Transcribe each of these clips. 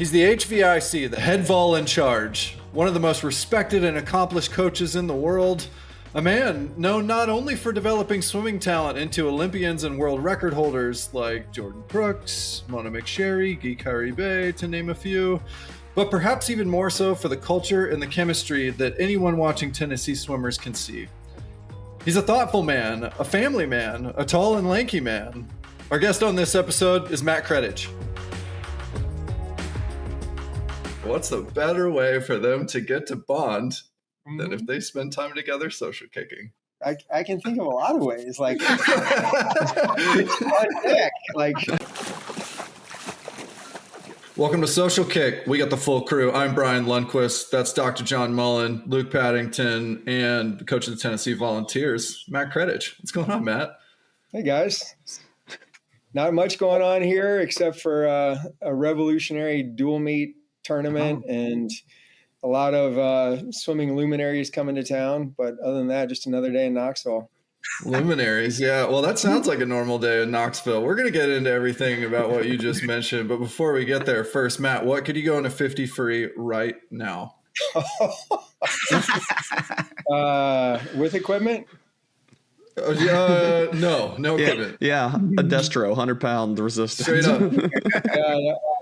He's the HVIC, the head vol in charge, one of the most respected and accomplished coaches in the world, a man known not only for developing swimming talent into Olympians and world record holders like Jordan Crooks, McSharry, Gui Caribe, to name a few, but perhaps even more so for the culture and the chemistry that anyone watching Tennessee swimmers can see. He's a thoughtful man, a family man, a tall and lanky man. Our guest on this episode is Matt Kredich. What's a better way for them to get to bond than if they spend time together social kicking? I can think of a lot of ways. Like, on deck, like. Welcome to Social Kick. We got the full crew. I'm Brian Lundquist. That's Dr. John Mullen, Luke Paddington, and coach of the Tennessee Volunteers, Matt Kredich. What's going on, Matt? Hey, guys. Not much going on here except for a revolutionary dual meet tournament and a lot of swimming luminaries coming to town. But other than that, just another day in Knoxville. Luminaries, yeah. Well, that sounds like a normal day in Knoxville. We're going to get into everything about what you just mentioned. But before we get there, first, Matt, what could you go into 50 free right now? With equipment? No equipment. Yeah, a Destro, 100-pound resistance. Straight up.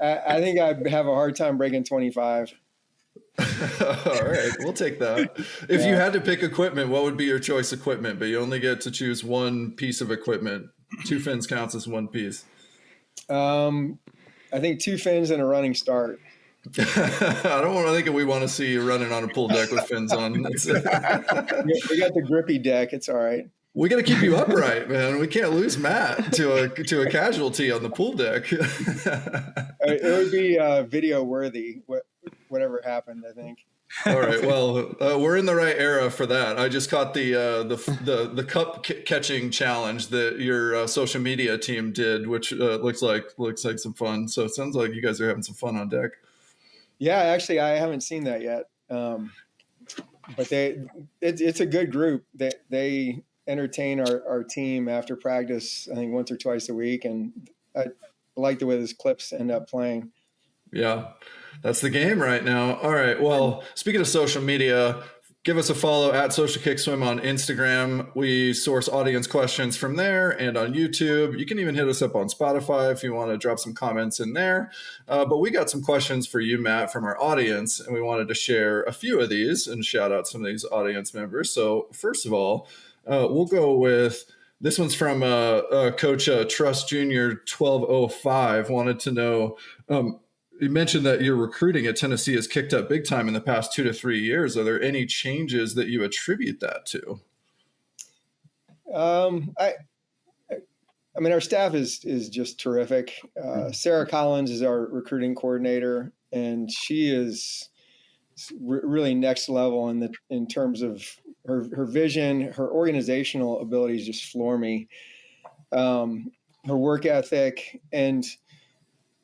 I think I'd have a hard time breaking 25. All right, we'll take that. If you had to pick equipment, what would be your choice equipment? But you only get to choose one piece of equipment. 2 fins counts as one piece. I think 2 fins and a running start. I don't want to think we want to see you running on a pool deck with fins on. We got the grippy deck. It's all right. We got to keep you upright, man. We can't lose Matt to a casualty on the pool deck. It would be video worthy. Whatever happened, I think. All right. Well, we're in the right era for that. I just caught the cup catching challenge that your social media team did, which looks like some fun. So it sounds like you guys are having some fun on deck. Yeah, actually, I haven't seen that yet. But it's a good group. They entertain our team after practice, I think once or twice a week, and I like the way those clips end up playing. Yeah, that's the game right now. All right. Well, speaking of social media, give us a follow at Social Kick Swim on Instagram. We source audience questions from there and on YouTube. You can even hit us up on Spotify if you want to drop some comments in there. But we got some questions for you, Matt, from our audience, and we wanted to share a few of these and shout out some of these audience members. So first of all, we'll go with this one's from Coach Trust Jr. 1205. Wanted to know, you mentioned that your recruiting at Tennessee has kicked up big time in the past 2 to 3 years. Are there any changes that you attribute that to? I mean, our staff is just terrific. Sarah Collins is our recruiting coordinator, and she is really next level in terms of her vision. Her organizational abilities just floor me. Her work ethic, and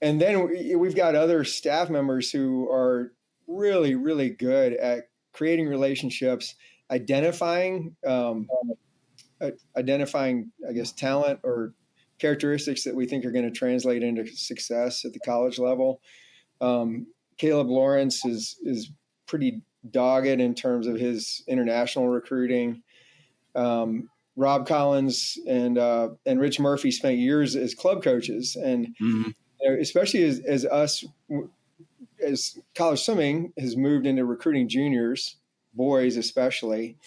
then we've got other staff members who are really, really good at creating relationships, identifying, I guess, talent or characteristics that we think are going to translate into success at the college level. Caleb Lawrence is pretty dogged in terms of his international recruiting. Rob Collins and Rich Murphy spent years as club coaches, and especially as college swimming has moved into recruiting juniors, boys especially,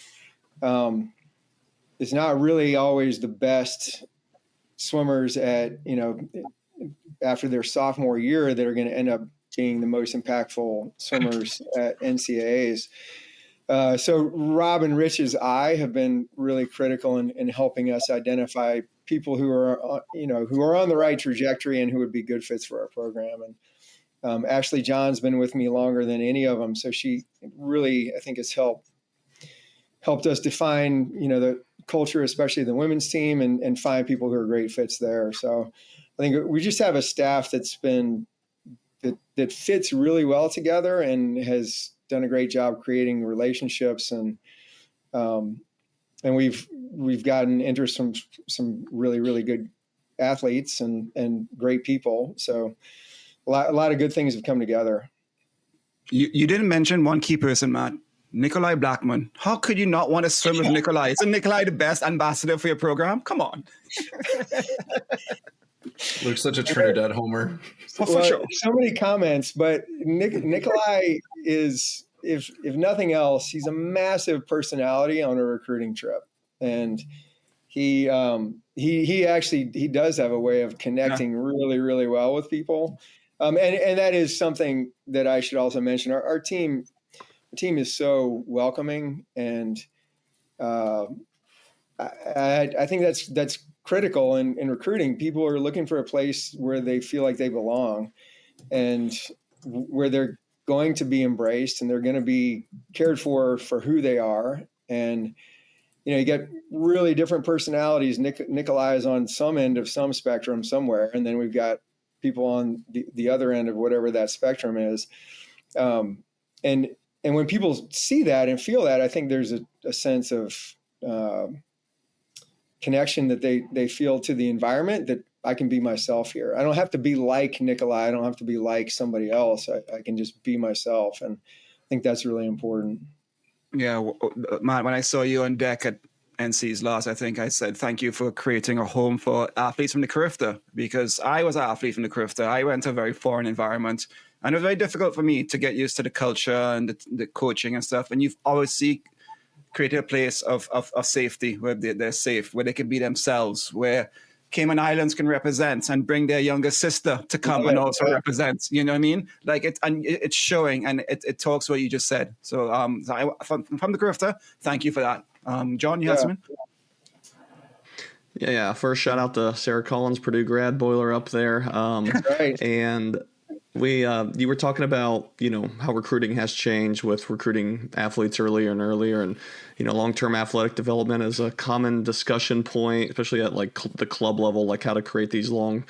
it's not really always the best swimmers after their sophomore year that are going to end up being the most impactful swimmers at NCAAs. So Rob and Rich's eye have been really critical in helping us identify people who are on the right trajectory and who would be good fits for our program. And Ashley John's been with me longer than any of them, so she really, I think, has helped us define, the culture, especially the women's team, and find people who are great fits there. So I think we just have a staff that fits really well together and has done a great job creating relationships, and we've gotten interest from some really, really good athletes and great people. So a lot of good things have come together. You didn't mention one key person, Matt. Nikolai Blackman. How could you not want to swim with Nikolai? Isn't Nikolai the best ambassador for your program? Come on. Luke's such a Trinidad homer. For sure. So many comments, but Nikolai is, if nothing else, he's a massive personality on a recruiting trip, and he does have a way of connecting really, really well with people, and that is something that I should also mention. Our team is so welcoming, and I think that's critical in recruiting. People are looking for a place where they feel like they belong, and where they're going to be embraced and they're going to be cared for who they are. And you get really different personalities. Nikolai is on some end of some spectrum somewhere, and then we've got people on the other end of whatever that spectrum is. And when people see that and feel that, I think there's a sense of connection that they feel to the environment, that I can be myself here. I don't have to be like Nikolai. I don't have to be like somebody else. I can just be myself. And I think that's really important. Yeah, Matt, when I saw you on deck at NC's loss, I think I said, thank you for creating a home for athletes from the Carifta, because I was an athlete from the Carifta. I went to a very foreign environment, and it was very difficult for me to get used to the culture and the coaching and stuff. And you've obviously created a place of safety where they're safe, where they can be themselves, where Cayman Islands can represent and bring their younger sister to come and also represent. You know what I mean? Like it's showing, and it talks what you just said. So from the Carifta, thank you for that. John, you have something? Yeah. First, shout out to Sarah Collins, Purdue grad, boiler up there. Right. And you were talking about, how recruiting has changed with recruiting athletes earlier and earlier, and, long-term athletic development is a common discussion point, especially at like the club level, like how to create these long,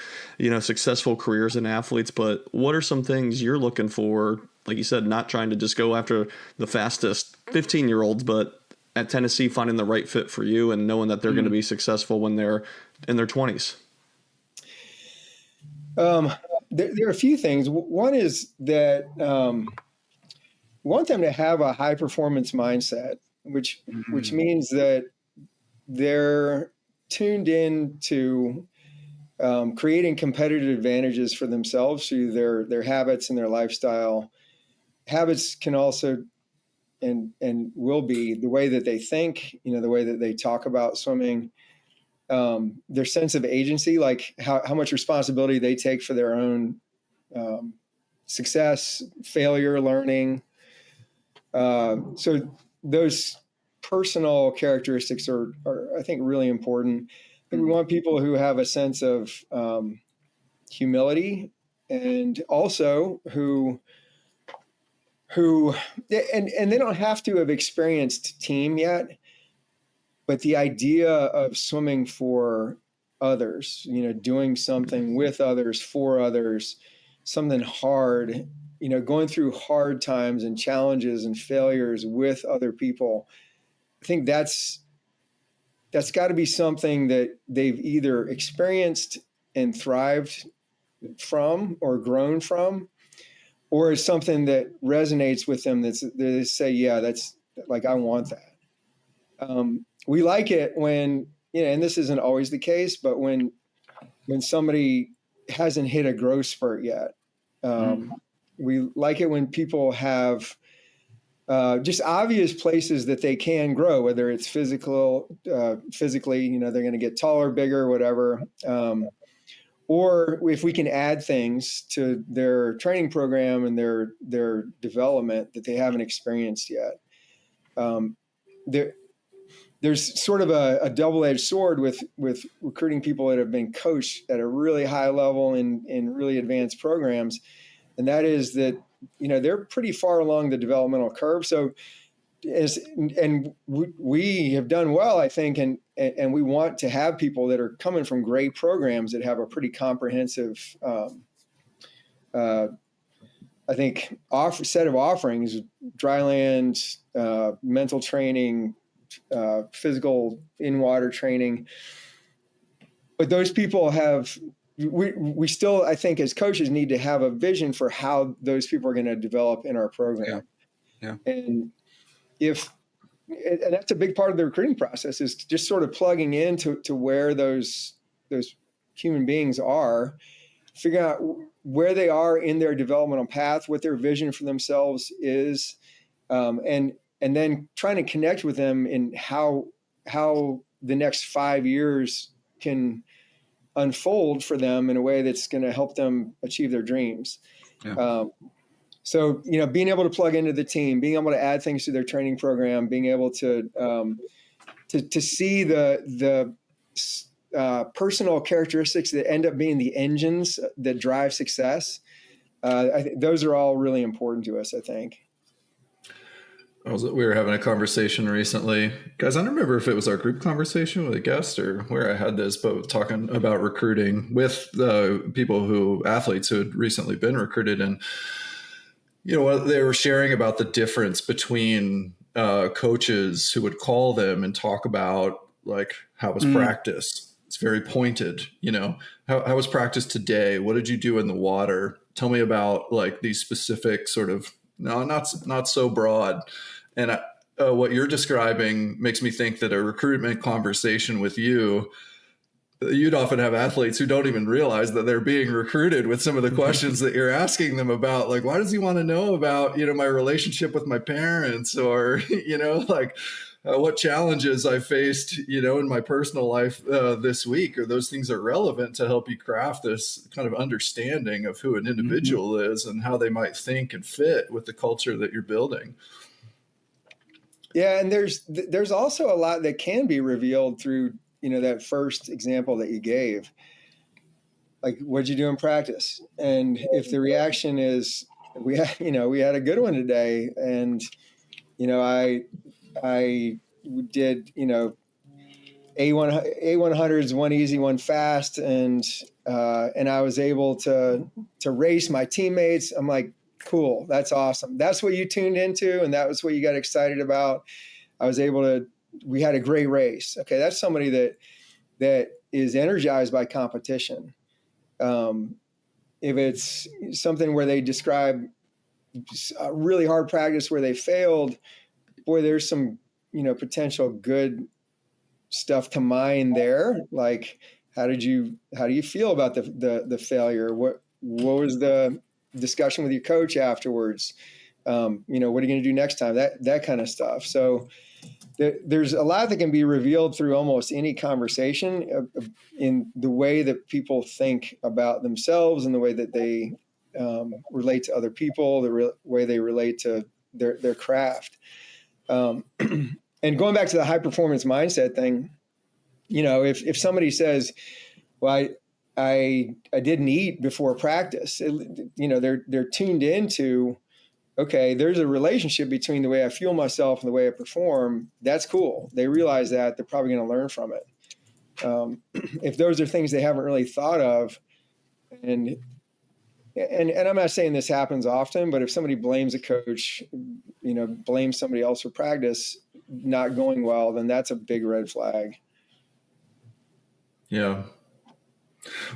successful careers in athletes. But what are some things you're looking for? Like you said, not trying to just go after the fastest 15-year-olds, but at Tennessee, finding the right fit for you and knowing that they're going to be successful when they're in their 20s. There are a few things. One is that we want them to have a high performance mindset, which means that they're tuned in to creating competitive advantages for themselves through their habits and their lifestyle. Habits can also and will be the way that they think, the way that they talk about swimming, their sense of agency, like how much responsibility they take for their own success, failure, learning. So those personal characteristics are I think really important. And we want people who have a sense of humility, and also who and they don't have to have experienced team yet, but the idea of swimming for others, doing something with others, for others, something hard, going through hard times and challenges and failures with other people. I think that's got to be something that they've either experienced and thrived from or grown from, or is something that resonates with them. They say, yeah, that's like, I want that. We like it when, and this isn't always the case, but when somebody hasn't hit a growth spurt yet. We like it when people have just obvious places that they can grow, whether it's physically, they're going to get taller, bigger, whatever. Or if we can add things to their training program and their development that they haven't experienced yet. There's sort of a double-edged sword with recruiting people that have been coached at a really high level in really advanced programs. And that is that, they're pretty far along the developmental curve. So we have done well, I think, and we want to have people that are coming from great programs that have a pretty comprehensive, I think, set of offerings: dryland, mental training, physical in-water training. But those people have we still, I think, as coaches, need to have a vision for how those people are going to develop in our program. Yeah. And that's a big part of the recruiting process, is just sort of plugging into where those human beings are, figuring out where they are in their developmental path, what their vision for themselves is, and then trying to connect with them in how the next 5 years can unfold for them in a way that's going to help them achieve their dreams. Yeah. So, being able to plug into the team, being able to add things to their training program, being able to see the personal characteristics that end up being the engines that drive success. I think those are all really important to us, I think. We were having a conversation recently, guys. I don't remember if it was our group conversation with a guest or where I had this, but talking about recruiting with athletes who had recently been recruited, and what they were sharing about the difference between coaches who would call them and talk about, like, how was practice? It's very pointed. How was practice today? What did you do in the water? Tell me about, like, these specific sort of, no, not so broad. And what you're describing makes me think that a recruitment conversation with you'd often have athletes who don't even realize that they're being recruited with some of the questions that you're asking them about. Like, why does he want to know about, my relationship with my parents, or, what challenges I faced, in my personal life this week? Or those things are relevant to help you craft this kind of understanding of who an individual is and how they might think and fit with the culture that you're building. Yeah. And there's also a lot that can be revealed through, that first example that you gave. Like, what'd you do in practice? And if the reaction is, we had a good one today, and, I did, A100s, one easy, one fast. And I was able to race my teammates. I'm like, cool. That's awesome. That's what you tuned into. And that was what you got excited about. We had a great race. Okay. That's somebody that is energized by competition. If it's something where they describe a really hard practice where they failed, boy, there's some, potential good stuff to mine there. Like, how do you feel about the failure? What was the discussion with your coach afterwards? What are you going to do next time? That kind of stuff. So there's a lot that can be revealed through almost any conversation in the way that people think about themselves and the way that they relate to other people, the way they relate to their craft. And going back to the high performance mindset thing, if somebody says, well, I didn't eat before practice, they're tuned into, okay, there's a relationship between the way I fuel myself and the way I perform. That's cool. They realize that. They're probably going to learn from it. If those are things they haven't really thought of, and I'm not saying this happens often, but if somebody blames a coach, blames somebody else for practice not going well, then that's a big red flag. Yeah.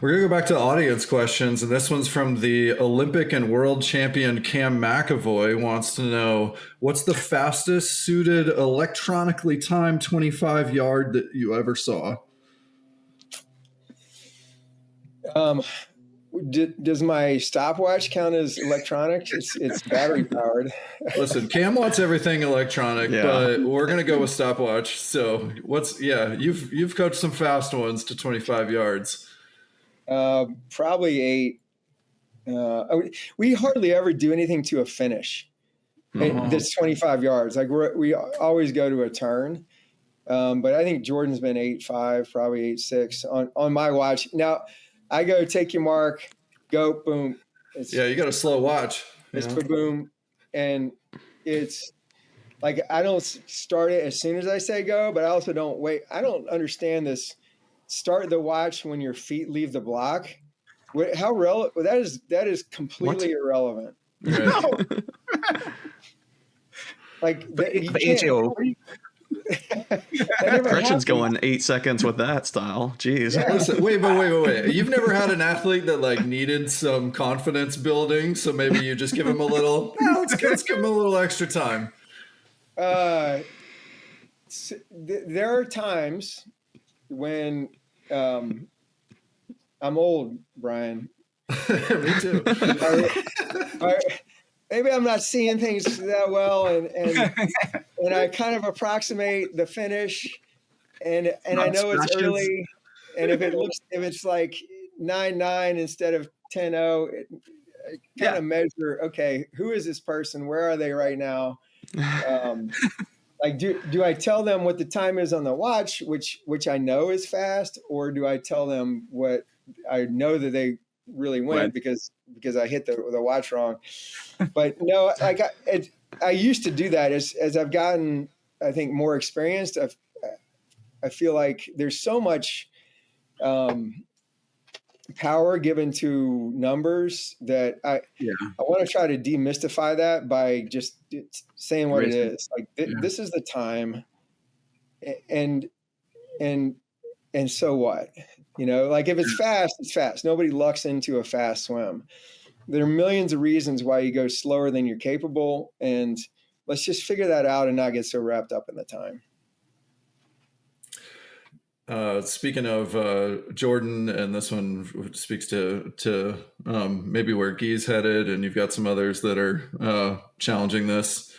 We're going to go back to audience questions, and this one's from the Olympic and world champion Cam McAvoy. Wants to know, what's the fastest suited electronically timed 25-yard that you ever saw? Does my stopwatch count as electronic? It's battery powered. Listen, Cam wants everything electronic, but we're gonna go with stopwatch. So you've coached some fast ones to 25 yards. Probably 8. We hardly ever do anything to a finish. That's 25 yards. Like we always go to a turn. But I think Jordan's been 8.5, probably 8.6 on my watch. Now, I go take your mark, go, boom. You got a slow watch. It's boom. And it's like, I don't start it as soon as I say go, but I also don't wait. I don't understand this. Start the watch when your feet leave the block. How relevant? That is completely irrelevant. Right. Like, Gretchen's going 8 seconds with that style. Jeez. Yeah. Listen, wait. You've never had an athlete that like needed some confidence building, so maybe you just give him a little. Let's give him a little extra time. There are times when I'm old, Brian. Me too. Maybe I'm not seeing things that well, and I kind of approximate the finish, and I know it's early, and if it's like 9-9 instead of 10-0, I kind of measure, okay, who is this person? Where are they right now? Like, do I tell them what the time is on the watch, which I know is fast, or do I tell them what I know that they really went because I hit the watch wrong? But no, like I used to do that. As I've gotten, I think, more experienced, I feel like there's so much power given to numbers that I want to try to demystify that by just saying what it is. Like this is the time, and so what? You know, like if it's fast, it's fast. Nobody lucks into a fast swim. There are millions of reasons why you go slower than you're capable, and let's just figure that out and not get so wrapped up in the time. Speaking of Jordan, and this one speaks to maybe where Gui's headed, and you've got some others that are challenging this.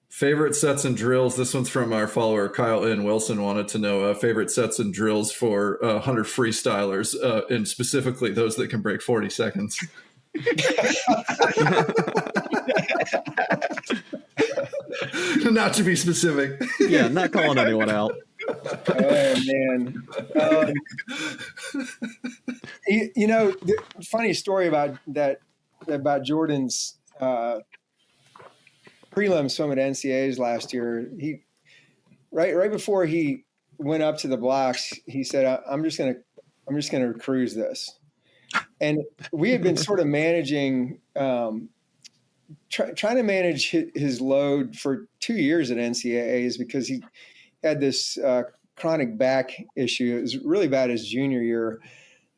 Favorite sets and drills. This one's from our follower Kyle N. Wilson. Wanted to know favorite sets and drills for 100 freestylers, and specifically those that can break 40 seconds. Not to be specific. Yeah, not calling anyone out. Oh man. You know, funny story about Jordan's prelim swim at NCAAs last year. He right before he went up to the blocks, he said, I'm just gonna cruise this. And we had been sort of managing, trying to manage his load for 2 years at NCAAs because he had this chronic back issue. It was really bad his junior year.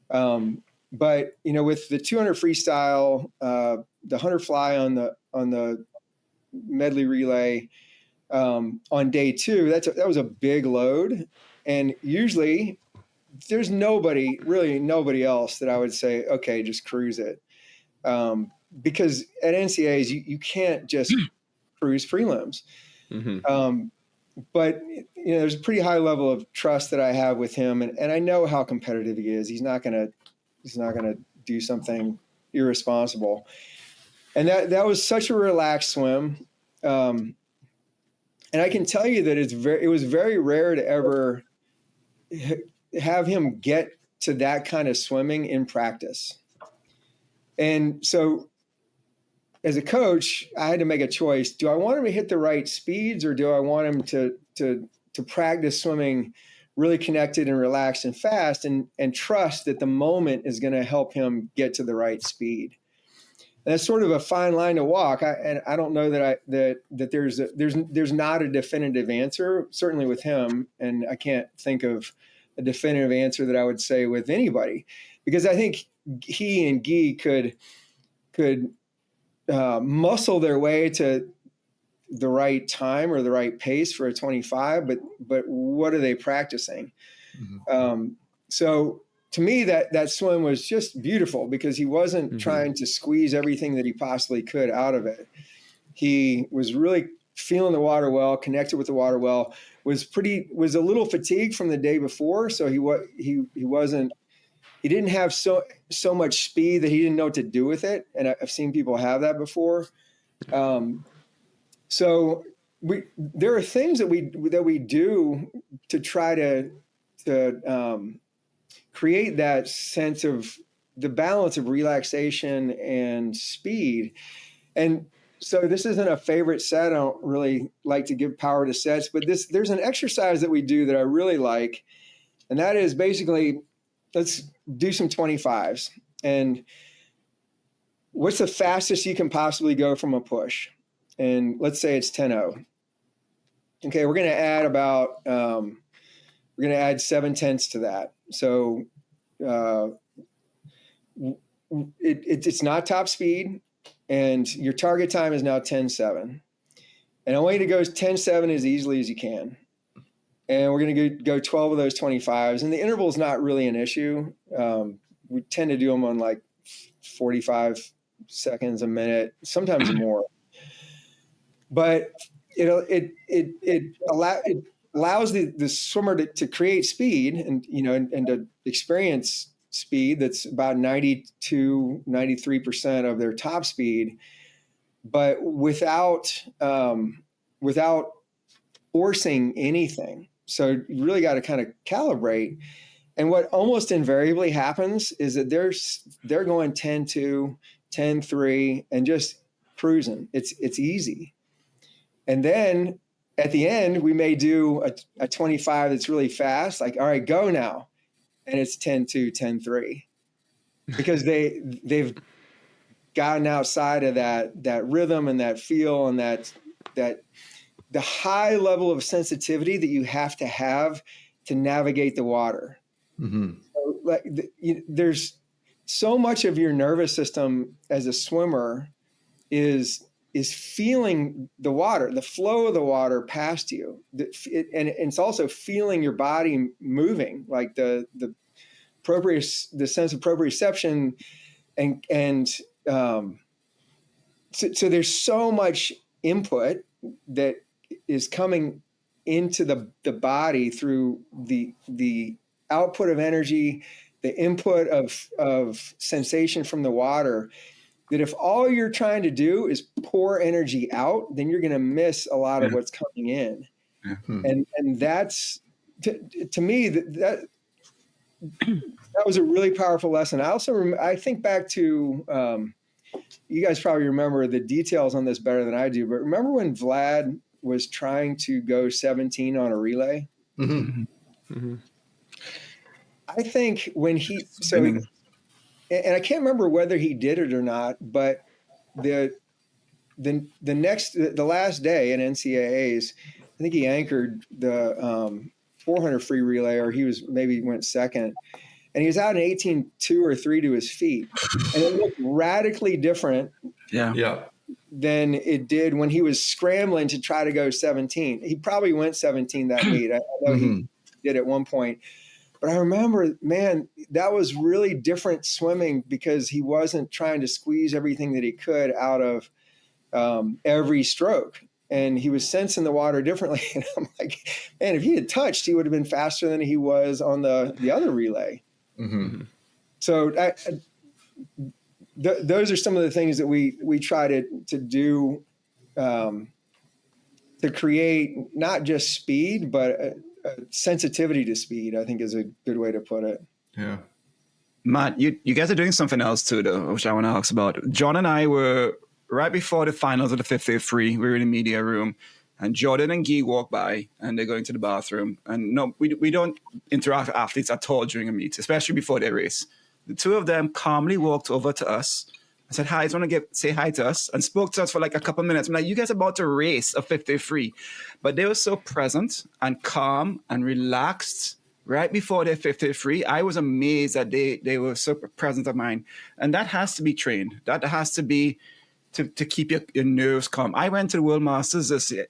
But, you know, with the 200 freestyle, the 100 fly on the medley relay on day 2, that was a big load. And usually there's nobody else that I would say, okay, just cruise it. Because at NCAAs, you can't just cruise prelims. Mm-hmm. But you know, there's a pretty high level of trust that I have with him, and I know how competitive he is. He's not gonna do something irresponsible. And that was such a relaxed swim. And I can tell you that it was very rare to ever have him get to that kind of swimming in practice. And so as a coach, I had to make a choice. Do I want him to hit the right speeds, or do I want him to practice swimming really connected and relaxed and fast and trust that the moment is going to help him get to the right speed? And that's sort of a fine line to walk. I don't know that there's not a definitive answer, certainly with him. And I can't think of a definitive answer that I would say with anybody, because I think he and Gui could muscle their way to the right time or the right pace for a 25, but what are they practicing? Mm-hmm. So to me, that swim was just beautiful because he wasn't trying to squeeze everything that he possibly could out of it. He was really feeling the water well, connected with the water well, was a little fatigued from the day before. So he didn't have so much speed that he didn't know what to do with it. And I've seen people have that before. So there are things that we do to try to create that sense of the balance of relaxation and speed. And so this isn't a favorite set. I don't really like to give power to sets, but there's an exercise that we do that I really like. And that is basically, let's do some 25s. And what's the fastest you can possibly go from a push? And let's say it's 10-0. okay, we're going to add about, we're going to add 7/10 to that. So it's not top speed, and your target time is now 10:7. And I want you to go 10:7 as easily as you can. And we're going to go 12 of those 25s. And the interval is not really an issue. We tend to do them on like 45 seconds a minute, sometimes more. But it allows the swimmer to create speed and to experience speed that's about 92-93% of their top speed, but without forcing anything. So you really got to kind of calibrate. And what almost invariably happens is that they're going 10-2, 10-3, and just cruising. It's easy. And then at the end, we may do a 25 that's really fast, like, all right, go now. And it's 10-2, 10-3. Because they've gotten outside of that rhythm and that feel and that the high level of sensitivity that you have to navigate the water. Mm-hmm. So, there's so much of your nervous system as a swimmer is feeling the water, the flow of the water past you, and it's also feeling your body moving, like the sense of proprioception, and so there's so much input that is coming into the body through the output of energy, the input of sensation from the water, that if all you're trying to do is pour energy out, then you're going to miss a lot of what's coming in. Mm-hmm. And that's, to me, that was a really powerful lesson. I also I think back to, you guys probably remember the details on this better than I do, but remember when Vlad was trying to go 17 on a relay? Mm-hmm. Mm-hmm. I think when and I can't remember whether he did it or not, but the last day in NCAAs, I think he anchored the 400 free relay, or maybe went second, and he was out in 18.2 or 3 to his feet, and it looked radically different. Yeah. Than it did when he was scrambling to try to go 17. He probably went 17 that meet. I know he did at one point. But I remember, man, that was really different swimming because he wasn't trying to squeeze everything that he could out of every stroke. And he was sensing the water differently. And I'm like, man, if he had touched, he would have been faster than he was on the other relay. Mm-hmm. So those are some of the things that we try to do to create not just speed, but sensitivity to speed, I think, is a good way to put it. Yeah. Matt, you guys are doing something else too, though, which I want to ask about. John and I were right before the finals of the 50-free. We were in the media room, and Jordan and Gui walk by, and they're going to the bathroom. And no, we don't interact with athletes at all during a meet, especially before they race. The two of them calmly walked over to us and said, "Hi, I just want to say hi to us," and spoke to us for like a couple minutes. I'm like, "You guys are about to race a 50-free," but they were so present and calm and relaxed right before their 50-free. I was amazed that they were so present of mind, and that has to be trained. That has to be to keep your nerves calm. I went to the World Masters this year,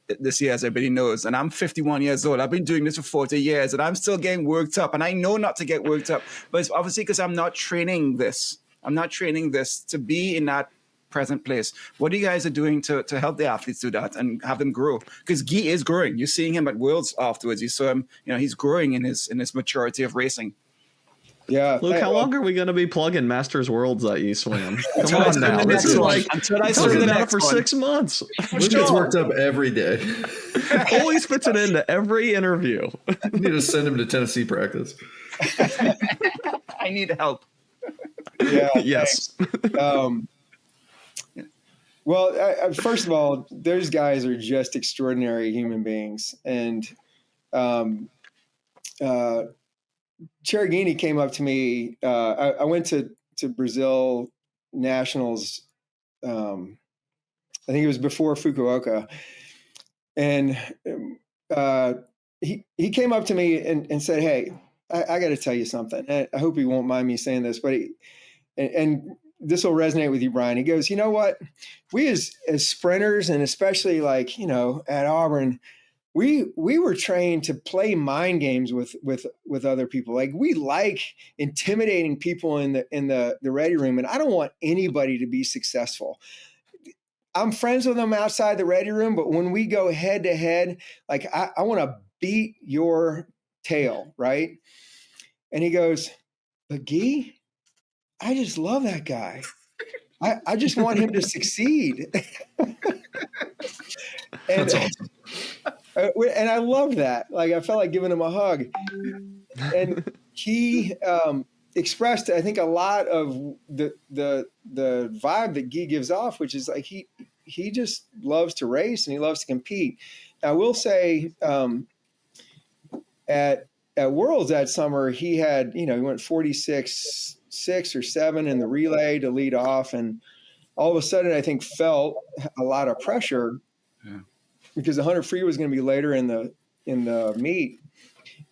as everybody knows, and I'm 51 years old. I've been doing this for 40 years, and I'm still getting worked up, and I know not to get worked up, but it's obviously because I'm not training this. I'm not training this to be in that present place. What are you guys are doing to help the athletes do that and have them grow? Because Gui is growing. You're seeing him at Worlds afterwards. You saw him, he's growing in his maturity of racing. Yeah. Luke, how long are we going to be plugging Masters Worlds that you swim? Come on now. This is like until I talking swim about it for 6 months. Luke gets worked up every day. Always fits it into every interview. You need to send him to Tennessee practice. I need help. Yeah. Yes. Well, first of all, those guys are just extraordinary human beings. And Cheragini came up to me. I went to Brazil Nationals. I think it was before Fukuoka. And he came up to me and said, "Hey, I got to tell you something. I hope he won't mind me saying this, but and this will resonate with you, Brian." He goes, "You know what? We as sprinters, and especially like, you know, at Auburn, we were trained to play mind games with other people. Like, we like intimidating people in the ready room, and I don't want anybody to be successful. I'm friends with them outside the ready room, but when we go head to head, like I want to beat your tail, right?" And he goes, "But Guy, I just love that guy. I just want him to succeed." That's awesome. And I loved that. Like, I felt like giving him a hug. And he expressed, I think, a lot of the vibe that Guy gives off, which is like he just loves to race and he loves to compete. I will say, at Worlds that summer, he had, you know, he went 46.6 or 7 in the relay to lead off, and all of a sudden, I think, felt a lot of pressure. Yeah. Because the 100 free was going to be later in the meet.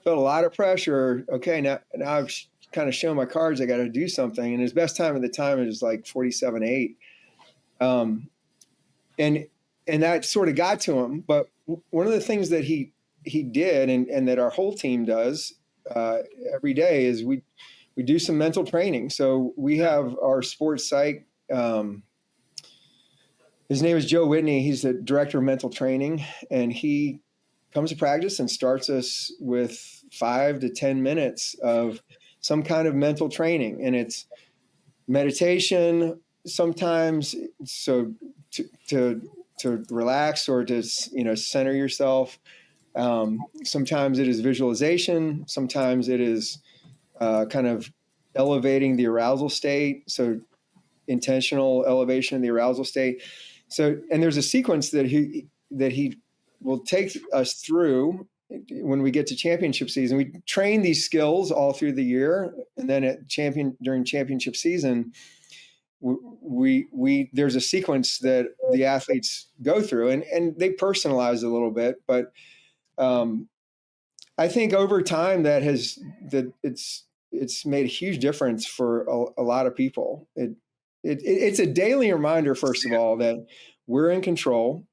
Felt a lot of pressure. Okay, now I've kind of shown my cards. I got to do something. And his best time at the time is like 47.8. And that sort of got to him. But one of the things that he did, and that our whole team does every day, is we do some mental training. So we have our sports psych. His name is Joe Whitney. He's the director of mental training, and he comes to practice and starts us with 5 to 10 minutes of some kind of mental training. And it's meditation sometimes, so to relax or to, you know, center yourself. Sometimes it is visualization. Sometimes it is kind of elevating the arousal state. So intentional elevation of the arousal state. So, and there's a sequence that he will take us through when we get to championship season. We train these skills all through the year, and then during championship season, we there's a sequence that the athletes go through, and they personalize a little bit, but I think over time it's made a huge difference for a lot of people. It's a daily reminder, first of all, that we're in control,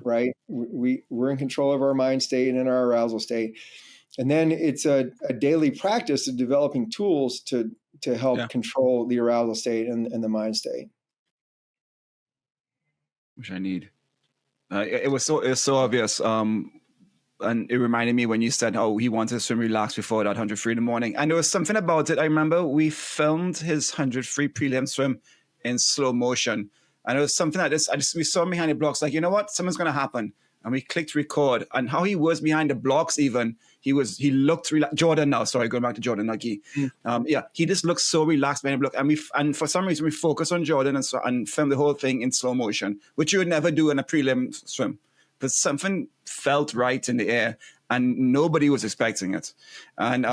right? We're in control of our mind state and our arousal state. And then it's a daily practice of developing tools to help control the arousal state and the mind state. Which I need. It was so obvious. And it reminded me when you said, "Oh, he wanted to swim relaxed before that 100 free in the morning." And there was something about it. I remember we filmed his 100 free prelim swim in slow motion. And it was something like this. We saw him behind the blocks, like, you know what? Something's going to happen. And we clicked record. And how he was behind the blocks even, he looked Jordan now. Sorry, going back to Jordan, not Guy. He just looked so relaxed behind the block. And for some reason, we focused on Jordan and filmed the whole thing in slow motion, which you would never do in a prelim swim. But something felt right in the air, and nobody was expecting it. And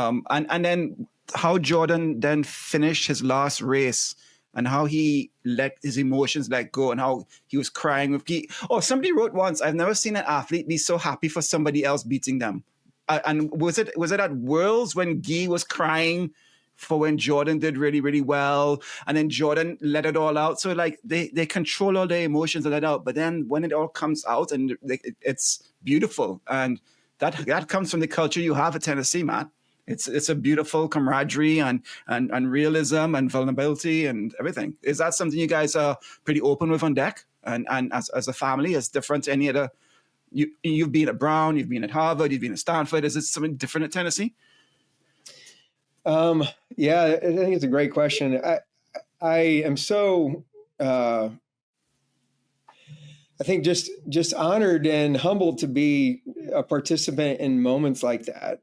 then how Jordan then finished his last race, and how he let his emotions let go, and how he was crying with Guy. Oh, somebody wrote once, "I've never seen an athlete be so happy for somebody else beating them." And was it at Worlds when Guy was crying for when Jordan did really, really well, and then Jordan let it all out? So like they control all their emotions and let it out, but then when it all comes out, and it's beautiful, and that comes from the culture you have at Tennessee, Matt. It's a beautiful camaraderie and realism and vulnerability and everything. Is that something you guys are pretty open with on deck? And as a family, is different to any other? You've been at Brown, you've been at Harvard, you've been at Stanford. Is it something different at Tennessee? Yeah, I think it's a great question. I am so I think just honored and humbled to be a participant in moments like that.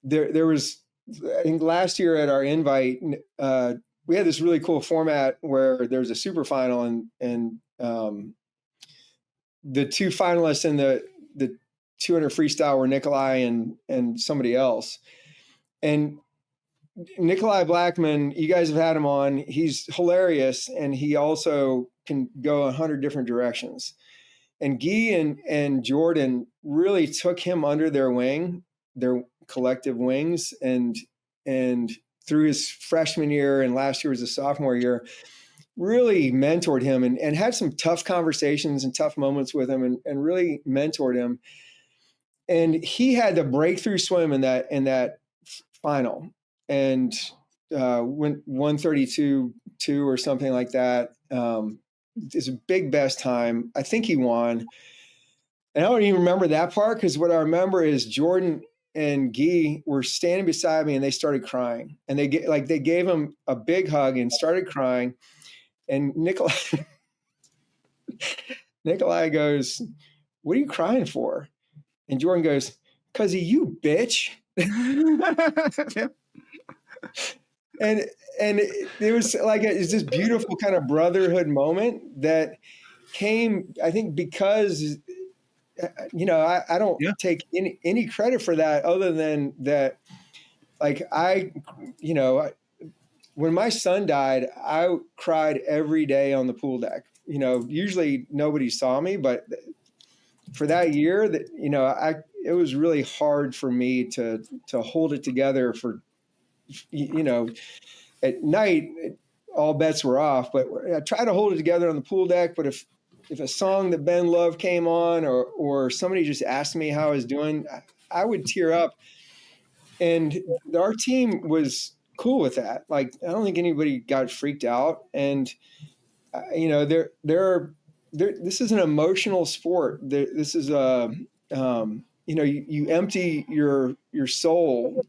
There was, I think last year at our invite, we had this really cool format where there's a super final, and the two finalists in the 200 freestyle were Nikolai and somebody else. And Nikolai Blackman, you guys have had him on. He's hilarious, and he also can go 100 different directions. Guy and Jordan really took him under their wing, their collective wings, and through his freshman year and last year was a sophomore year, really mentored him and had some tough conversations and tough moments with him and really mentored him. And he had the breakthrough swim in that final and went 132.2 or something like that. It's a big best time. I think he won. And I don't even remember that part because what I remember is Jordan and Guy were standing beside me and they started crying. And they gave him a big hug and started crying. And Nikolai goes, "What are you crying for?" And Jordan goes, "'Cause of you, bitch." And it was like it's this beautiful kind of brotherhood moment that came, I think, because I don't take any credit for that other than that. Like when my son died, I cried every day on the pool deck. Usually nobody saw me, but for that year, it was really hard for me to hold it together for, at night, all bets were off, but I tried to hold it together on the pool deck. But if a song that Ben loved came on or somebody just asked me how I was doing, I would tear up. And our team was cool with that. Like, I don't think anybody got freaked out. And, this is an emotional sport. This is you empty your soul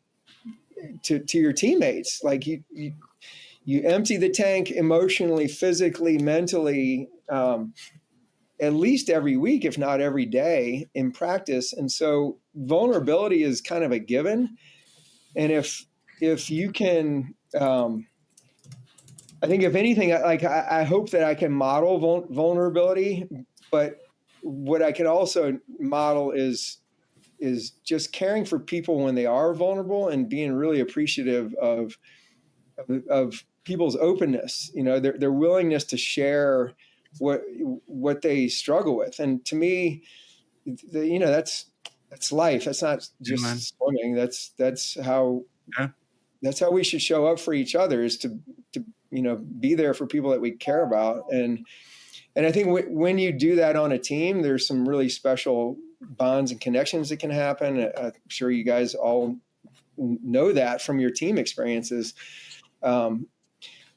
to your teammates. Like you empty the tank emotionally, physically, mentally, at least every week, if not every day in practice. And so vulnerability is kind of a given. And if you can, I think if anything, I hope that I can model vulnerability, but what I can also model is just caring for people when they are vulnerable and being really appreciative of people's openness, their willingness to share what they struggle with. And to me, that's life. That's not just swimming. That's how we should show up for each other, is to be there for people that we care about. And I think when you do that on a team, there's some really special bonds and connections that can happen. I'm sure you guys all know that from your team experiences. And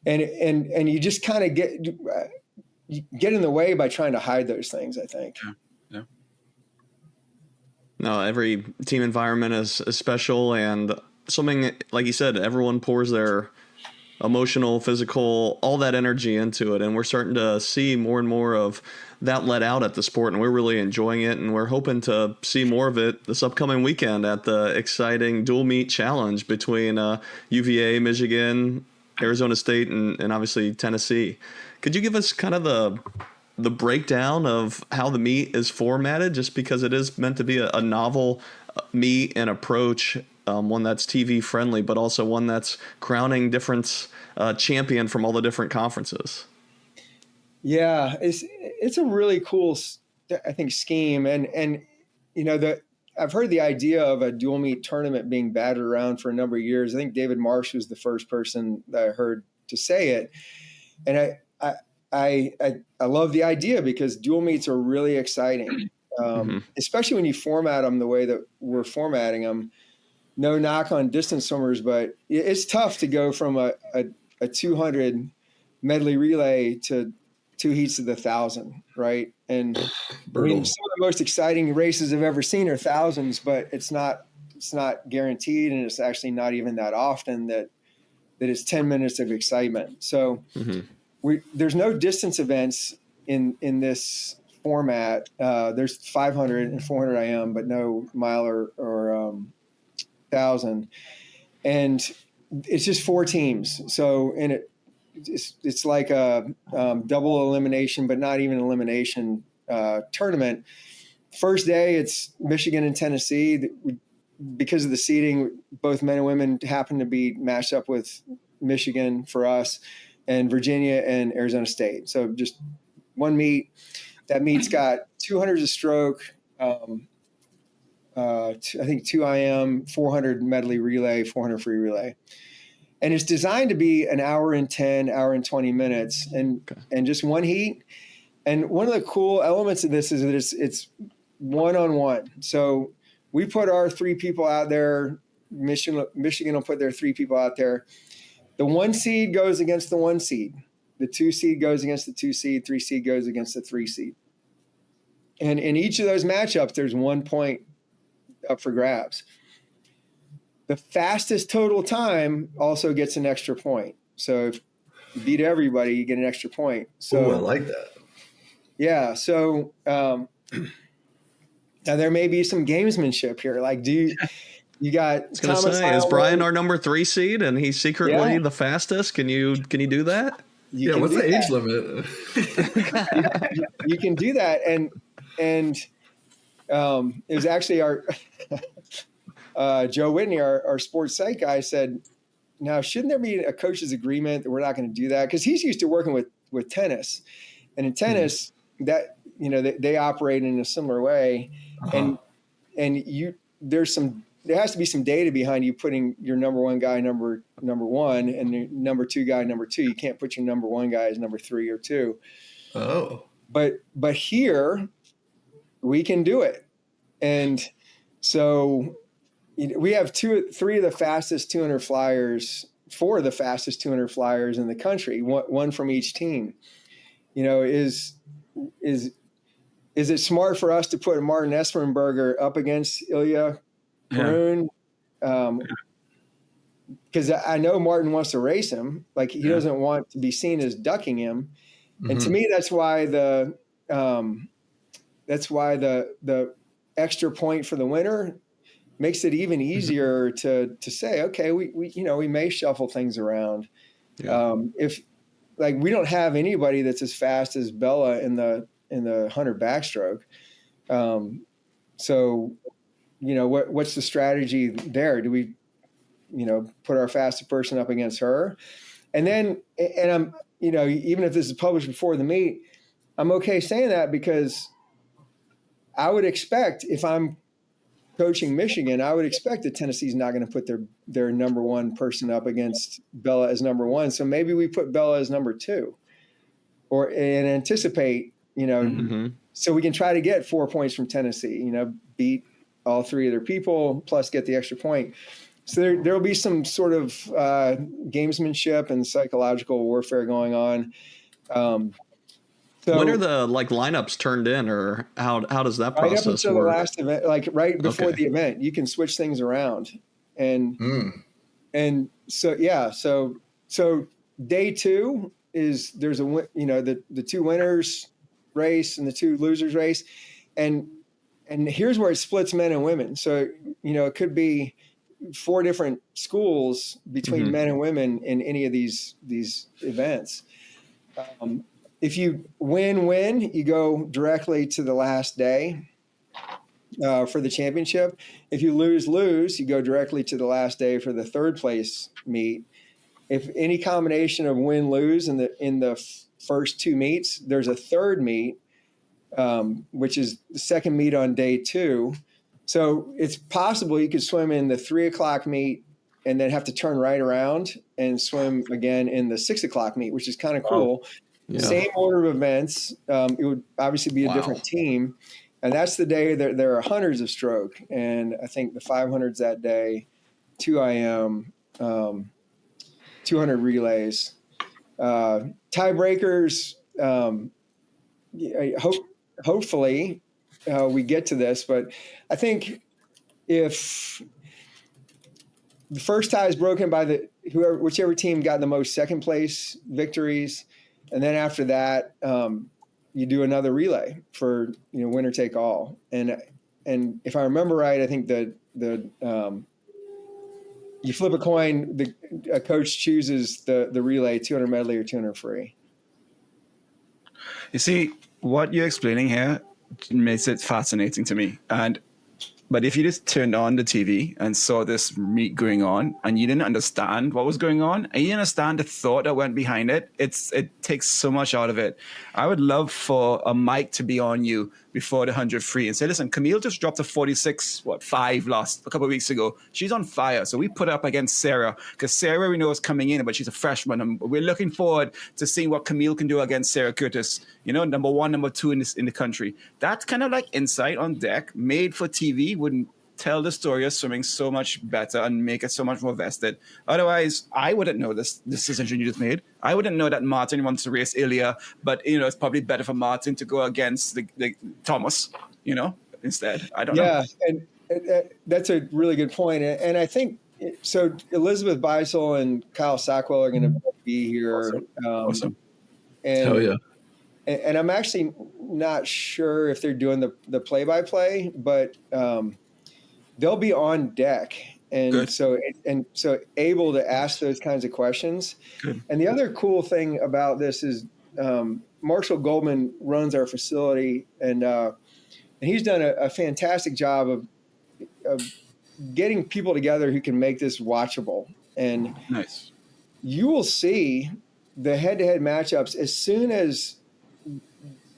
you just kind of get in the way by trying to hide those things, I think. Yeah. No, every team environment is special, and something, like you said, everyone pours their emotional, physical, all that energy into it. And we're starting to see more and more of that let out at the sport, and we're really enjoying it. And we're hoping to see more of it this upcoming weekend at the exciting dual meet challenge between UVA, Michigan, Arizona State, and obviously Tennessee. Could you give us kind of the breakdown of how the meet is formatted, just because it is meant to be a novel meet and approach, one that's TV friendly, but also one that's crowning different champion from all the different conferences? Yeah, it's a really cool, I think, scheme. And I've heard the idea of a dual meet tournament being batted around for a number of years. I think David Marsh was the first person that I heard to say it. And I love the idea because dual meets are really exciting, especially when you format them the way that we're formatting them. No knock on distance swimmers, but it's tough to go from a 200 medley relay to 2 heats of the 1,000, right? And I mean, some of the most exciting races I've ever seen are thousands, but it's not guaranteed, and it's actually not even that often that it's 10 minutes of excitement. So there's no distance events in this format. There's 500 and 400 IM, but no mile or 1,000, and it's just 4 teams. So it's like a double elimination, but not even elimination tournament. First day, it's Michigan and Tennessee. Because of the seeding, both men and women happen to be matched up with Michigan for us, and Virginia and Arizona State. So just one meet. That meet's got 200s of stroke, I think 2 IM, 400 medley relay, 400 free relay. And it's designed to be an hour and 10, hour and 20 minutes and just one heat. And one of the cool elements of this is that it's one-on-one. So we put our 3 people out there. Michigan will put their 3 people out there. The 1 seed goes against the 1 seed. The 2 seed goes against the 2 seed. 3 seed goes against the 3 seed. And in each of those matchups, there's 1 point up for grabs. The fastest total time also gets an extra point. So if you beat everybody, you get an extra point. So I like that. Yeah. So now there may be some gamesmanship here. Like, you got? I was going to say, is Brian our number 3 seed and he's secretly the fastest? Can you do that? What's the age limit? You can do that, and it was actually our Joe Whitney, our sports psych guy, said, "Now, shouldn't there be a coach's agreement that we're not going to do that?" Because he's used to working with tennis, and in tennis, that they operate in a similar way, and there has to be some data behind you putting your number 1 guy number 1 and your number 2 guy number 2. You can't put your number 1 guy as number 3 or 2. Oh, but here we can do it, and so we have 3 of the fastest 200 flyers, 4 of the fastest 200 flyers in the country, one from each team. Is it smart for us to put Martin Espenberger up against Ilya Perun? Because I know Martin wants to race him. Like, he doesn't want to be seen as ducking him. Mm-hmm. And to me, that's why the extra point for the winner makes it even easier to say, okay, we may shuffle things around. If we don't have anybody that's as fast as Bella in the 100 backstroke. So, what's the strategy there? Do we, put our fastest person up against her? And I'm, even if this is published before the meet, I'm okay saying that, because I would expect, if I'm coaching Michigan, I would expect that Tennessee's not going to put their number 1 person up against Bella as number 1. So maybe we put Bella as number 2, and anticipate, so we can try to get 4 points from Tennessee, beat all 3 of their people, plus get the extra point. So there'll be some sort of gamesmanship and psychological warfare going on. So when are the lineups turned in, or how does that process right up until work? The last event, right before the event, you can switch things around, and so day 2 is there's the 2 winners race and the 2 losers race, and here's where it splits men and women. So it could be 4 different schools between men and women in any of these events. If you win, you go directly to the last day for the championship. If you lose, you go directly to the last day for the 3rd place meet. If any combination of win-lose in the first 2 meets, there's a 3rd meet, which is the 2nd meet on day 2. So it's possible you could swim in the 3:00 meet and then have to turn right around and swim again in the 6:00 meet, which is kind of cool. Wow. Yeah. Same order of events. It would obviously be a different team. And that's the day that there are hundreds of stroke. And I think the 500s that day, 2 IM, 200 relays. Tiebreakers, hopefully we get to this, but I think if the first tie is broken by whichever team got the most second place victories, and then after that, you do another relay for winner take all. And if I remember right, I think that you flip a coin, a coach chooses the relay, 200 medley or 200 free. You see, what you're explaining here makes it fascinating to me. And But if you just turned on the TV and saw this meet going on and you didn't understand what was going on and you didn't understand the thought that went behind it, it takes so much out of it. I would love for a mic to be on you before the 100 free and say, listen, Camille just dropped a 46.5 loss a couple of weeks ago. She's on fire. So we put her up against Sarah because Sarah we know is coming in, but she's a freshman. And we're looking forward to seeing what Camille can do against Sarah Curtis, you know, number 1, number 2 in the country. That's kind of like insight on deck made for TV would tell the story of swimming so much better and make it so much more vested. Otherwise, I wouldn't know this decision you just made. I wouldn't know that Martin wants to race Ilya, but you know it's probably better for Martin to go against the Thomas, you know, instead. I don't know. Yeah, and that's a really good point. And I think so. Elizabeth Beisel and Kyle Sackwell are going to be here. Awesome. And, Hell yeah. And I'm actually not sure if they're doing the play-by-play, but they'll be on deck, and Good. so able to ask those kinds of questions. Good. And the other cool thing about this is Marshall Goldman runs our facility, and he's done a fantastic job of getting people together who can make this watchable. And Nice. you will see the head-to-head matchups as soon as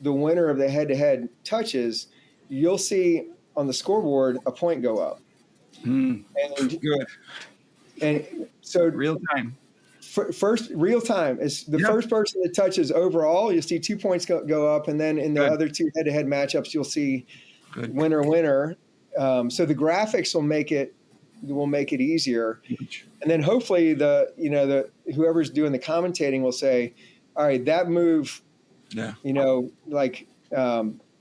the winner of the head-to-head touches, you'll see on the scoreboard a point go up. And good. And so Real time. first real time is the first person that touches overall, you'll see 2 points go up. And then in the other 2 head-to-head matchups, you'll see winner. So the graphics will make it easier. And then hopefully the whoever's doing the commentating will say, all right, that move, like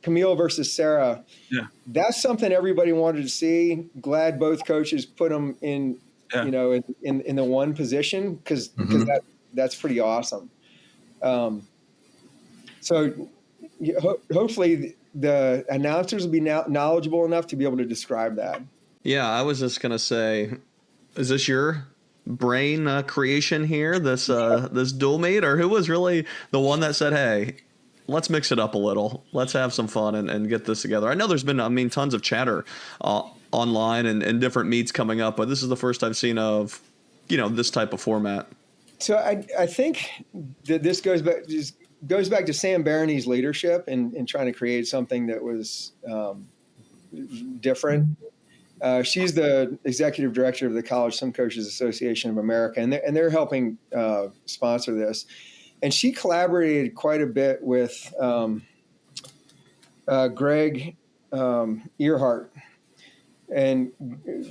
Camille versus Sarah. Yeah. That's something everybody wanted to see. Glad both coaches put them in, in the one position because that's pretty awesome. So hopefully the announcers will be knowledgeable enough to be able to describe that. Yeah, I was just gonna say, is this your brain creation here? This dual meet, or who was really the one that said, "Hey, let's mix it up a little. Let's have some fun and get this together." I know there's been, tons of chatter online and different meets coming up, but this is the first I've seen of, this type of format. So I think that this goes back to Sam Barroney's leadership in trying to create something that was different. She's the executive director of the College Swim Coaches Association of America, and they're helping sponsor this. And she collaborated quite a bit with Greg Earhart. And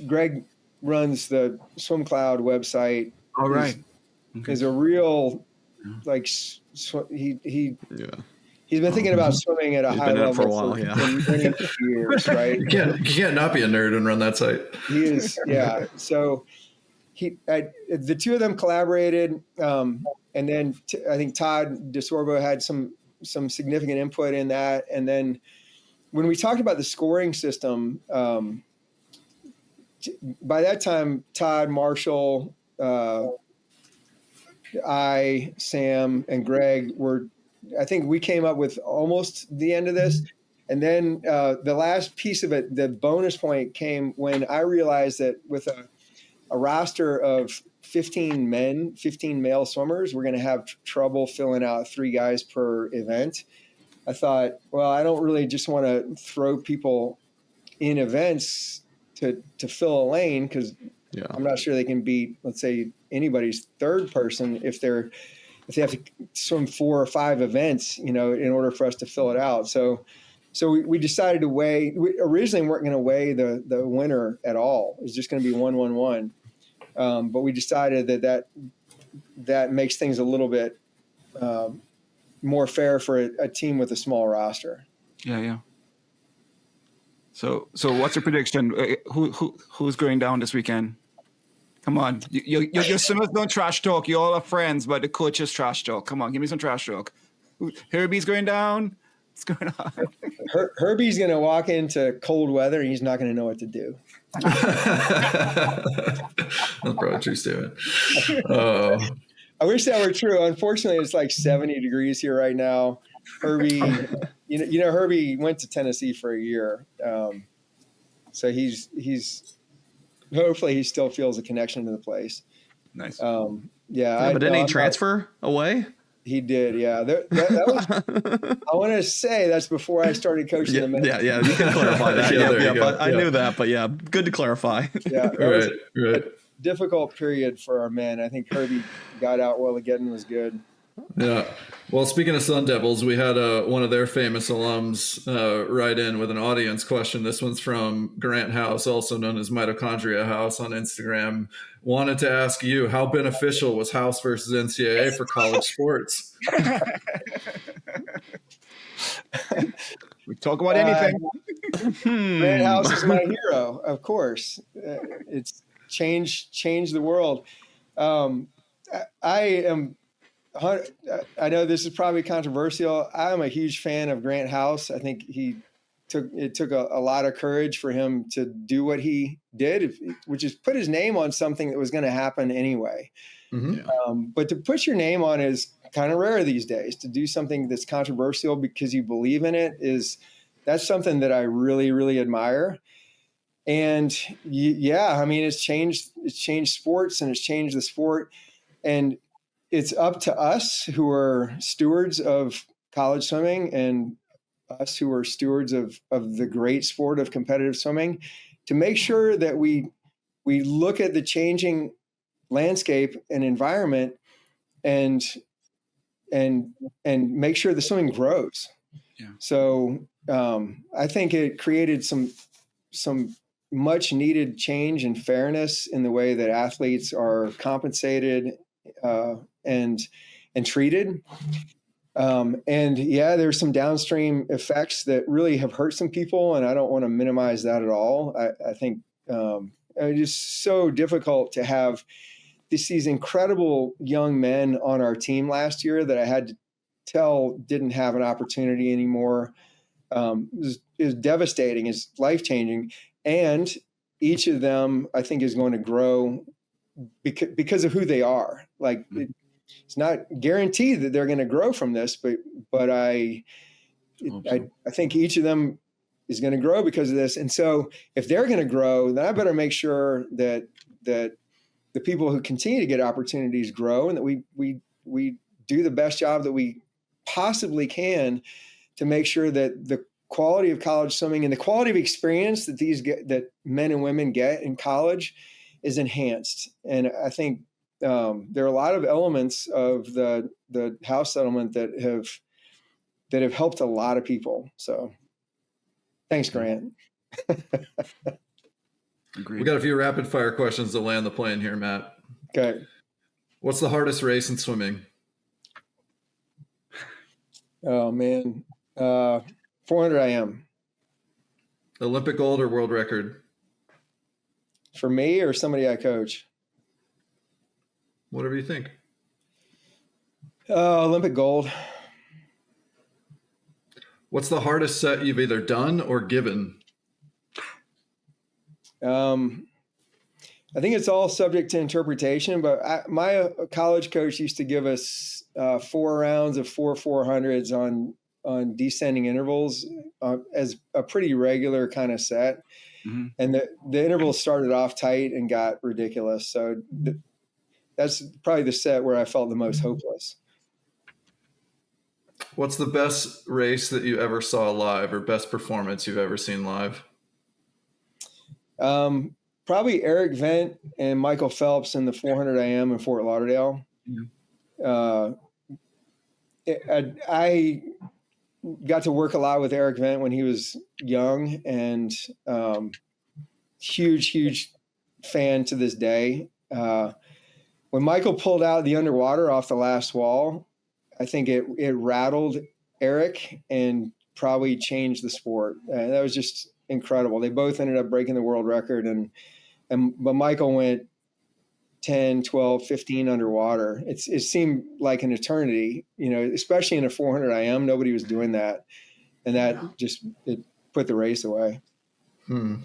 Greg runs the Swim Cloud website. All right. Is a real, he's been thinking about swimming at a high level for a while, yeah. many years, right? You can't not be a nerd and run that site. He is, yeah. So the two of them collaborated, and then I think Todd DeSorbo had some significant input in that. And then when we talked about the scoring system, by that time, Todd, Marshall, Sam, and Greg I think we came up with almost the end of this. And then the last piece of it, the bonus point, came when I realized that with a roster of 15 male swimmers, we're going to have trouble filling out 3 guys per event. I thought, well, I don't really just want to throw people in events to fill a lane because I'm not sure they can beat, let's say, anybody's third person if they have to swim 4 or 5 events, in order for us to fill it out. So we decided to weigh. We originally weren't going to weigh the winner at all. It was just going to be 1-1-1. But we decided that makes things a little bit more fair for a team with a small roster. Yeah. So what's your prediction? Who's going down this weekend? Come on, your swimmers don't trash talk. You all are friends, but the coaches trash talk. Come on, give me some trash talk. Herbie's going down. What's going on? Herbie's going to walk into cold weather and he's not going to know what to do. That's probably a true statement. Oh. I wish that were true. Unfortunately, it's like 70 degrees here right now. Herbie, Herbie went to Tennessee for a year. So he's hopefully he still feels a connection to the place. Nice. Yeah. But didn't he transfer away? He did. Yeah. That was, I want to say that's before I started coaching the men. Yeah. You can clarify that. Yeah, I knew that, but yeah, good to clarify. Yeah. Right. A difficult period for our men. I think Herbie got out while the getting was good. Yeah. Well, speaking of Sun Devils, we had one of their famous alums write in with an audience question. This one's from Grant House, also known as Mitochondria House on Instagram. Wanted to ask you, how beneficial was House versus NCAA for college sports? We talk about anything. Grant House is my hero, of course. It's changed the world. I know this is probably controversial. I'm a huge fan of Grant House. I think it took a lot of courage for him to do what he did, which is put his name on something that was going to happen anyway. Mm-hmm. But to put your name on is kind of rare these days. To do something that's controversial because you believe in it that's something that I really, really admire. And yeah, I mean, it's changed sports and it's changed the sport. And it's up to us who are stewards of college swimming and us who are stewards of the great sport of competitive swimming to make sure that we look at the changing landscape and environment and make sure the swimming grows. Yeah. So I think it created some much needed change and fairness in the way that athletes are compensated and treated. And yeah, there's some downstream effects that really have hurt some people, and I don't want to minimize that at all. I think it's just so difficult to have these incredible young men on our team last year that I had to tell didn't have an opportunity anymore. It was devastating. It's life-changing. And each of them, I think, is going to grow because of who they are. Like, it's not guaranteed that they're going to grow from this, but I think each of them is going to grow because of this. And so if they're going to grow, then I better make sure that the people who continue to get opportunities grow, and that we do the best job that we possibly can to make sure that the quality of college swimming and the quality of experience that men and women get in college is enhanced. And I think there are a lot of elements of the House settlement that have helped a lot of people. So thanks, Grant. We got a few rapid fire questions to land the plane here, Matt. Okay. What's the hardest race in swimming? Oh man. 400 IM. Olympic gold or world record? For me or somebody I coach? Whatever you think. Olympic gold. What's the hardest set you've either done or given? I think it's all subject to interpretation, but my college coach used to give us 4 rounds of 400s on descending intervals as a pretty regular kind of set. Mm-hmm. And the intervals started off tight and got ridiculous. So that's probably the set where I felt the most hopeless. What's the best race that you ever saw live, or best performance you've ever seen live? Probably Eric Vent and Michael Phelps in the 400 IM in Fort Lauderdale. Mm-hmm. I got to work a lot with Eric Vent when he was young, and huge fan to this day. When Michael pulled out the underwater off the last wall, I think it rattled Eric and probably changed the sport. That was just incredible. They both ended up breaking the world record, but Michael went 10, 12, 15 underwater. It seemed like an eternity, especially in a 400 IM. Nobody was doing that. And that it put the race away. Who's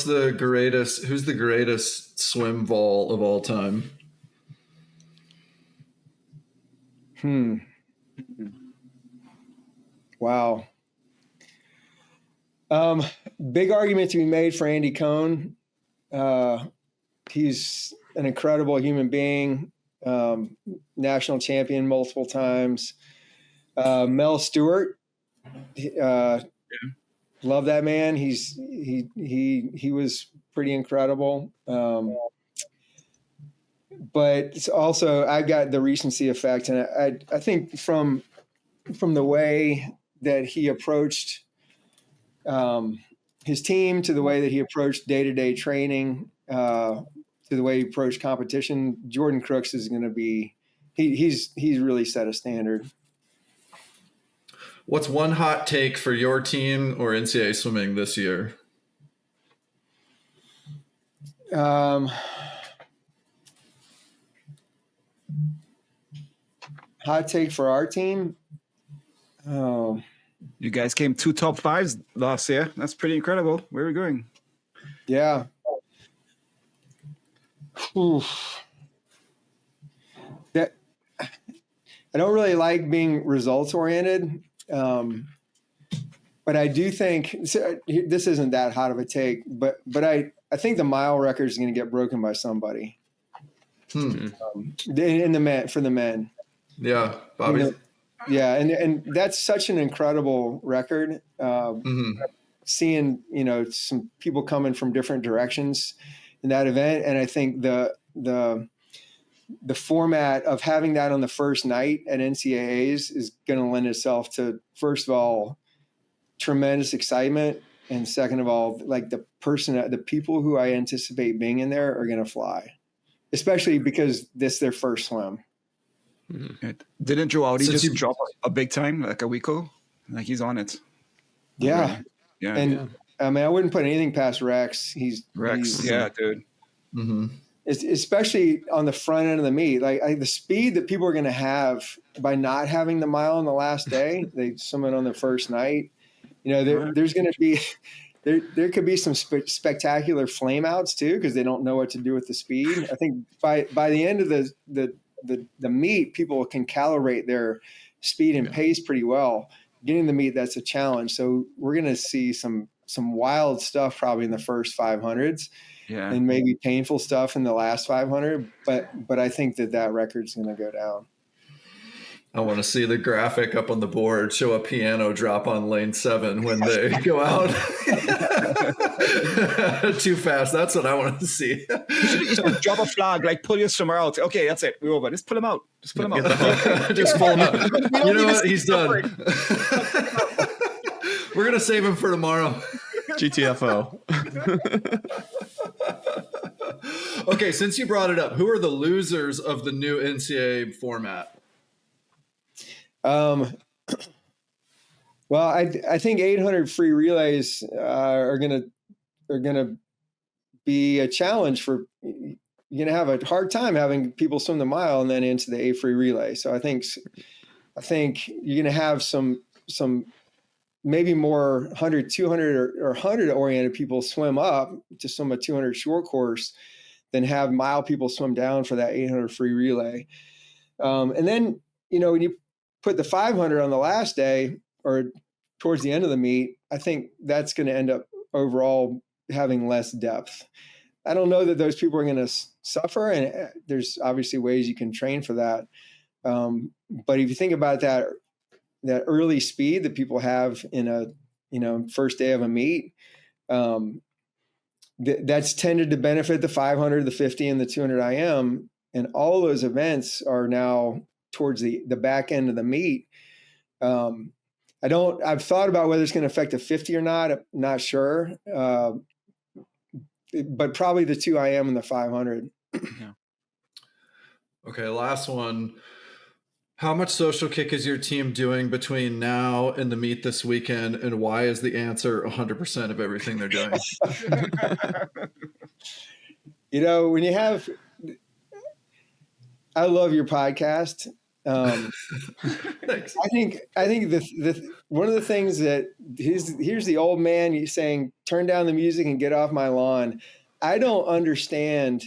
the greatest swim vol of all time? Wow. big argument to be made for Andy Cohn. He's an incredible human being, national champion multiple times. Mel Stewart, love that man. He was pretty incredible. But it's also, I got the recency effect, and I think from the way that he approached his team, to the way that he approached day-to-day training, to the way he approached competition, Jordan Crooks is going to be, he's really set a standard. What's one hot take for your team or NCAA swimming this year? Hot take for our team. Oh, You guys came 2 top 5s last year. That's pretty incredible. Where are we going? yeah. Oof. That I don't really like being results oriented, but I do think this isn't that hot of a take. But I think the mile record is going to get broken by somebody. In the men, for the men. Yeah, Bobby. Yeah, and that's such an incredible record. Seeing some people coming from different directions in that event, and I think the format of having that on the first night at NCAAs is going to lend itself to, first of all, tremendous excitement, and second of all, like the people who I anticipate being in there are going to fly, especially because this is their first swim. Didn't Joe Audi just drop a big time like a week ago? Like he's on it. Yeah. Yeah. And I mean, I wouldn't put anything past Rex. Rex. Yeah, dude. Especially on the front end of the meet, like the speed that people are going to have by not having the mile on the last day, they swim it on the first night. There's going to be, there could be some spectacular flame outs too, because they don't know what to do with the speed. I think by the end of the meet, people can calibrate their speed and pace pretty well. Getting the meet, that's a challenge. So we're going to see some wild stuff probably in the first 500s, and maybe painful stuff in the last 500. But I think that record's going to go down. I want to see the graphic up on the board show a piano drop on lane 7 when they go out too fast. That's what I want to see. You should drop a flag, like pull your swimmer out. Okay, that's it. We're over. Just pull him out. Just pull him out. Just pull him out. You know what? He's done. We're going to save him for tomorrow. GTFO. Okay, since you brought it up, who are the losers of the new NCAA format? Well, I think 800 free relays are gonna be a challenge for. You're gonna have a hard time having people swim the mile and then into the 8 free relay. So I think you're gonna have some maybe more 100, 200, or 100 oriented people swim up to swim a 200 short course than have mile people swim down for that 800 free relay. And then when you put the 500 on the last day or towards the end of the meet, I think that's going to end up overall having less depth. I don't know that those people are going to suffer, and there's obviously ways you can train for that. But if you think about that early speed that people have in a first day of a meet, that's tended to benefit the 500, the 50, and the 200 IM, and all those events are now towards the back end of the meet. I've thought about whether it's going to affect the 50 or not. I'm not sure. But probably the 2 IM and the 500. Yeah. Okay. Last one. How much social kick is your team doing between now and the meet this weekend? And why is the answer 100% of everything they're doing? When you have, I love your podcast. Thanks. I think the one of the things that here's the old man saying, turn down the music and get off my lawn. I don't understand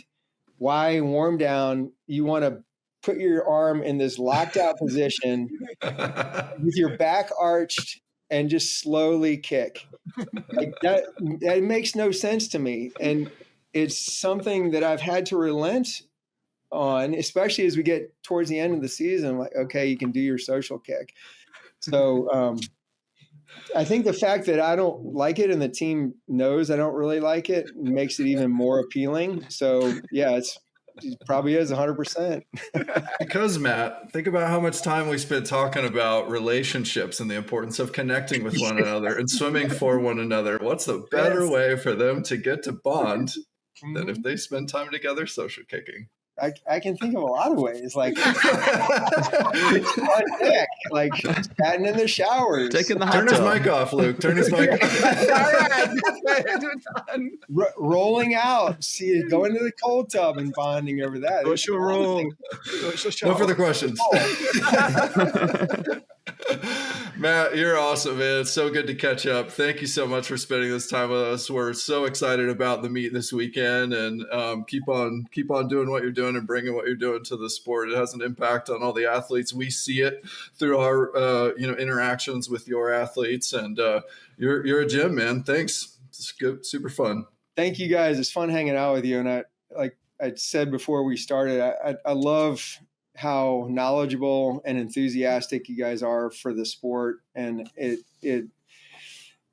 why warm down you want to put your arm in this locked out position with your back arched and just slowly kick. Like that makes no sense to me. And it's something that I've had to relent on, especially as we get towards the end of the season. Like, okay, you can do your social kick. So I think the fact that I don't like it and the team knows I don't really like it makes it even more appealing. So yeah, it probably is 100%. Because Matt, think about how much time we spent talking about relationships and the importance of connecting with one another and swimming for one another. What's the better way for them to get to bond than if they spend time together social kicking? I can think of a lot of ways, like on deck, like chatting in the showers. Taking the hot Turn his tub. mic off, Luke. Turn his mic off. Rolling out, going to the cold tub and bonding over that. Go show roll. No further questions. Matt, you're awesome, man. It's so good to catch up. Thank you so much for spending this time with us. We're so excited about the meet this weekend, and keep on doing what you're doing and bringing what you're doing to the sport. It has an impact on all the athletes. We see it through our interactions with your athletes, and you're a gem, man. Thanks. It's good, super fun. Thank you guys. It's fun hanging out with you. And like I said before we started, I love how knowledgeable and enthusiastic you guys are for the sport. And it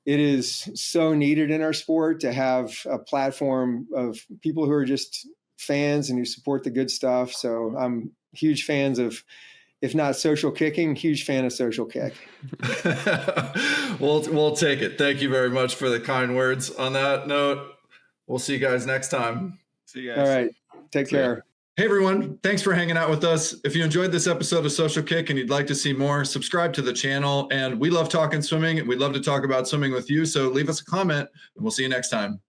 is so needed in our sport to have a platform of people who are just fans and who support the good stuff. So I'm huge fans of, if not social kicking, huge fan of social kick. We'll take it. Thank you very much for the kind words. On that note, we'll see you guys next time. See you guys. All right. Take care. Hey everyone, thanks for hanging out with us. If you enjoyed this episode of Social Kick and you'd like to see more, subscribe to the channel. And we love talking swimming and we'd love to talk about swimming with you. So leave us a comment and we'll see you next time.